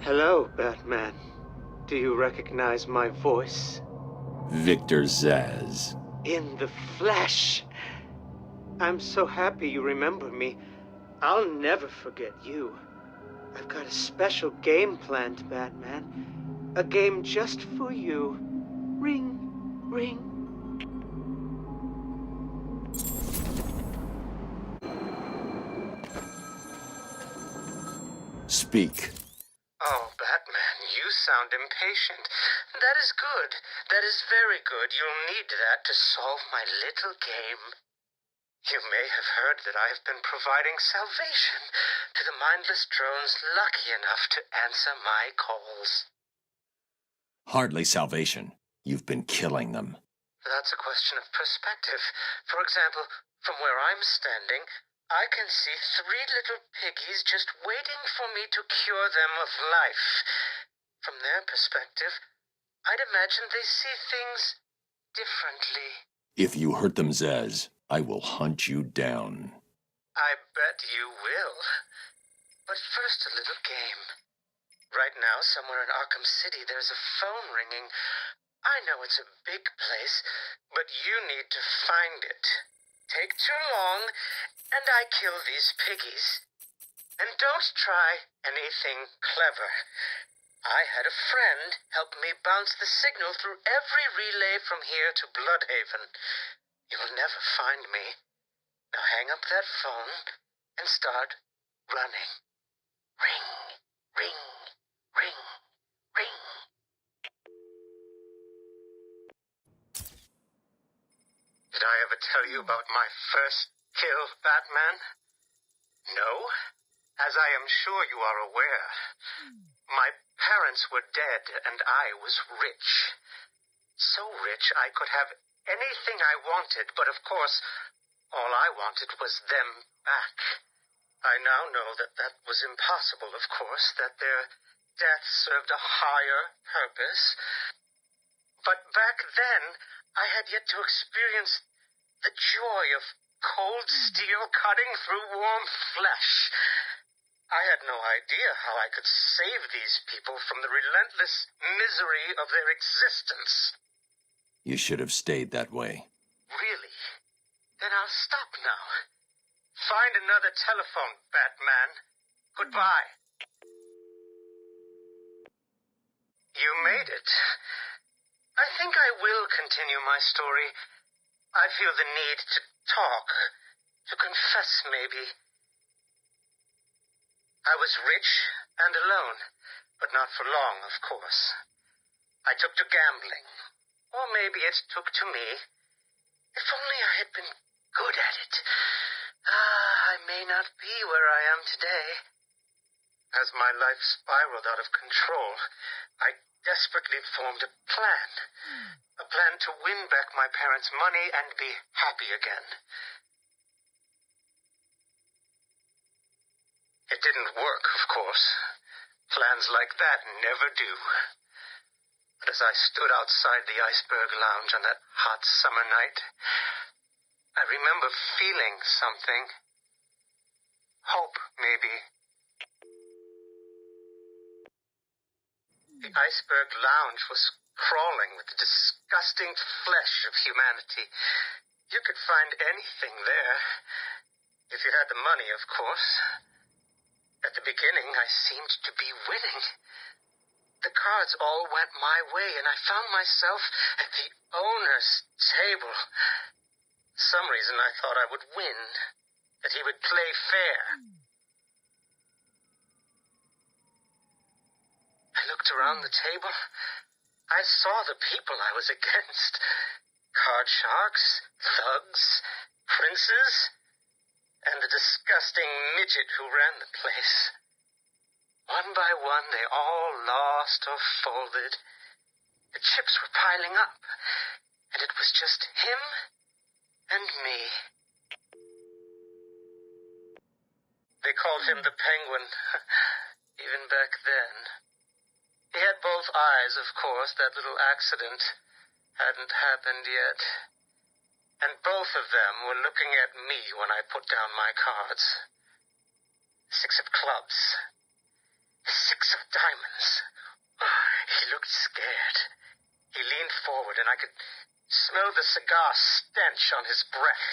Hello, Batman. Do you recognize my voice? Victor Zsasz. In the flesh! I'm so happy you remember me. I'll never forget you. I've got a special game planned, Batman. A game just for you. Ring, ring. Speak. Oh, Batman, you sound impatient. That is good. That is very good. You'll need that to solve my little game. You may have heard that I have been providing salvation to the mindless drones lucky enough to answer my calls. Hardly salvation. You've been killing them. That's a question of perspective. For example, from where I'm standing, I can see 3 little piggies just waiting for me to cure them of life. From their perspective, I'd imagine they see things differently. If you hurt them, Zsasz, I will hunt you down. I bet you will. But first, a little game. Right now, somewhere in Arkham City, there's a phone ringing. I know it's a big place, but you need to find it. Take too long, and I kill these piggies. And don't try anything clever. I had a friend help me bounce the signal through every relay from here to Bloodhaven. You'll never find me. Now hang up that phone and start running. Ring, ring, ring, ring. Did I ever tell you about my first kill, Batman? No? As I am sure you are aware, my parents were dead and I was rich. So rich I could have anything I wanted, but of course, all I wanted was them back. I now know that that was impossible, of course, that their death served a higher purpose. But back then, I had yet to experience the joy of cold steel cutting through warm flesh. I had no idea how I could save these people from the relentless misery of their existence. You should have stayed that way. Really? Then I'll stop now. Find another telephone, Batman. Goodbye. You made it. I think I will continue my story. I feel the need to talk, to confess maybe. I was rich and alone, but not for long, of course. I took to gambling, or maybe it took to me. If only I had been good at it. I may not be where I am today. As my life spiraled out of control, I desperately formed a plan. A plan to win back my parents' money and be happy again. It didn't work, of course. Plans like that never do. But as I stood outside the Iceberg Lounge on that hot summer night, I remember feeling something. Hope, maybe. The Iceberg Lounge was crawling with the disgusting flesh of humanity. You could find anything there. If you had the money, of course. At the beginning, I seemed to be winning. The cards all went my way, and I found myself at the owner's table. For some reason, I thought I would win, that he would play fair. I looked around the table. I saw the people I was against. Card sharks, thugs, princes, and the disgusting midget who ran the place. One by one, they all lost or folded. The chips were piling up, and it was just him and me. They called him the Penguin, even back then. He had both eyes, of course. That little accident hadn't happened yet. And both of them were looking at me when I put down my cards. 6 of clubs. 6 of diamonds. He looked scared. He leaned forward, and I could smell the cigar stench on his breath.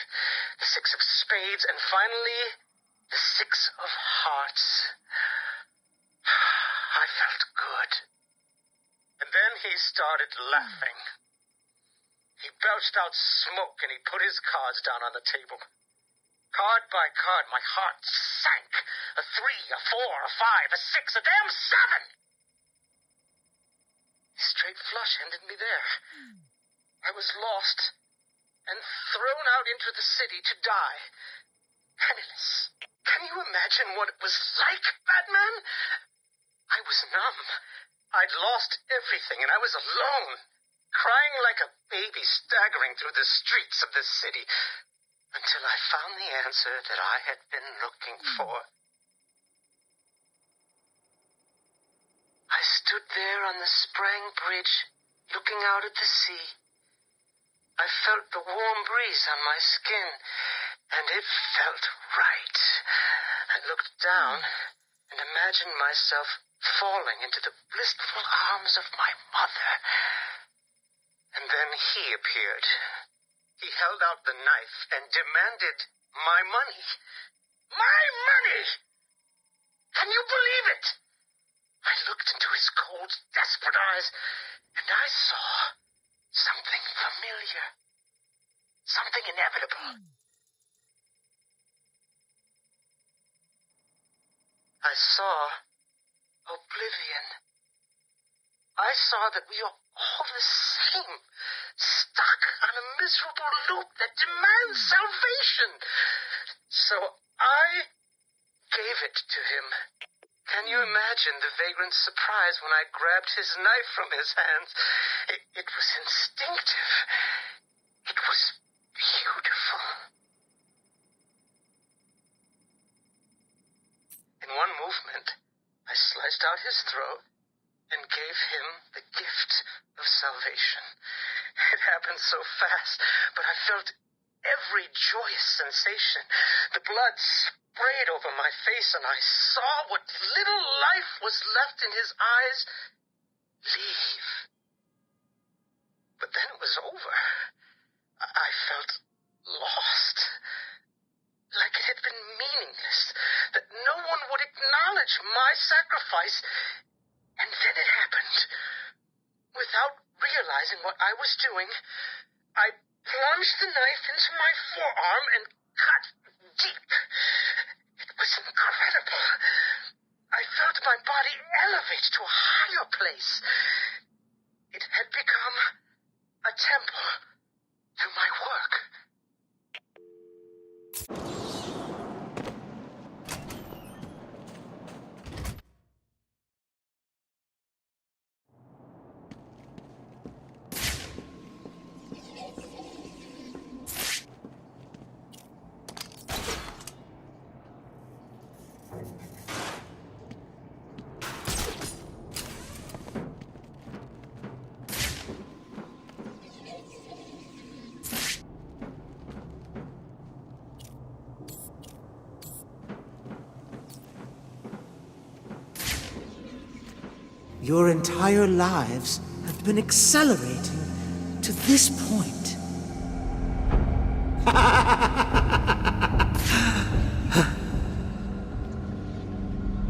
The 6 of spades, and finally, the 6 of hearts. I felt good. And then he started laughing. He belched out smoke, and he put his cards down on the table. Card by card, my heart sank. A 3, a 4, a 5, a 6, a damn 7! Straight flush ended me there. I was lost and thrown out into the city to die. Penniless. Can you imagine what it was like, Batman? I was numb. I'd lost everything, and I was alone, crying like a baby staggering through the streets of this city, until I found the answer that I had been looking for. I stood there on the Sprang Bridge, looking out at the sea. I felt the warm breeze on my skin, and it felt right. I looked down and imagined myself falling into the blissful arms of my mother. And then he appeared. He held out the knife and demanded my money. My money! Can you believe it? I looked into his cold, desperate eyes, and I saw something familiar. Something inevitable. I saw oblivion. I saw that we are all the same, stuck on a miserable loop that demands salvation. So I gave it to him. Can you imagine the vagrant's surprise when I grabbed his knife from his hands? It was instinctive. It was beautiful. In one movement, I sliced out his throat and gave him the gift of salvation. It happened so fast, but I felt every joyous sensation. The blood sprayed over my face, and I saw what little life was left in his eyes leave. But then it was over. I felt lost. Like it had been meaningless, that no one would acknowledge my sacrifice. And then it happened. Without realizing what I was doing, I plunged the knife into my forearm and cut deep. It was incredible. I felt my body elevate to a higher place. It had become a temple to my work. Your entire lives have been accelerating to this point.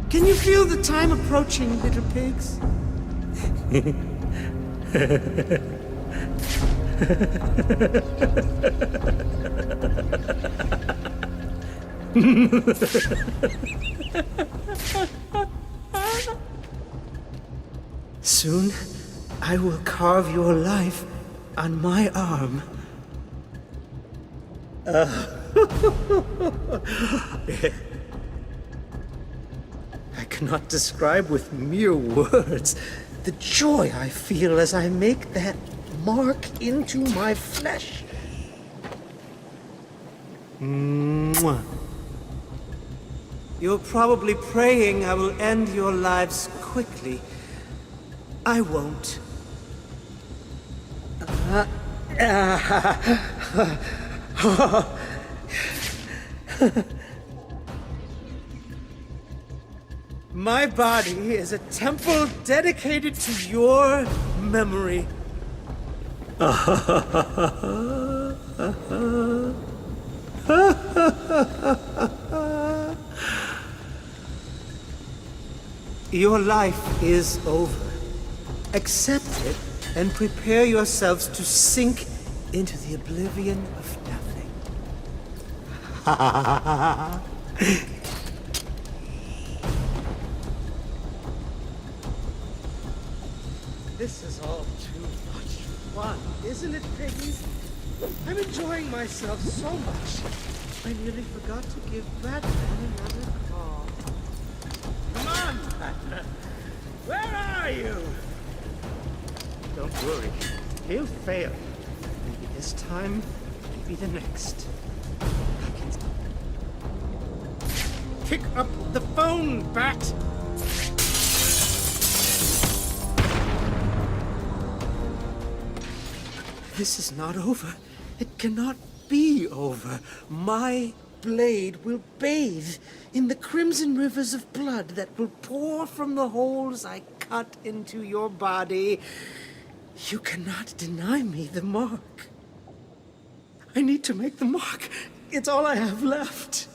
Can you feel the time approaching, little pigs? Soon, I will carve your life on my arm. I cannot describe with mere words the joy I feel as I make that mark into my flesh. Mwah. You're probably praying I will end your lives quickly. I won't. My body is a temple dedicated to your memory. Your life is over. Accept it and prepare yourselves to sink into the oblivion of nothing. This is all too much fun, isn't it, piggies? I'm enjoying myself so much. I nearly forgot to give Batman another call. Come on, Batman. Where are you? Don't worry. He'll fail. Maybe this time, maybe the next. Pick up the phone, Bat! This is not over. It cannot be over. My blade will bathe in the crimson rivers of blood that will pour from the holes I cut into your body. You cannot deny me the mark. I need to make the mark. It's all I have left.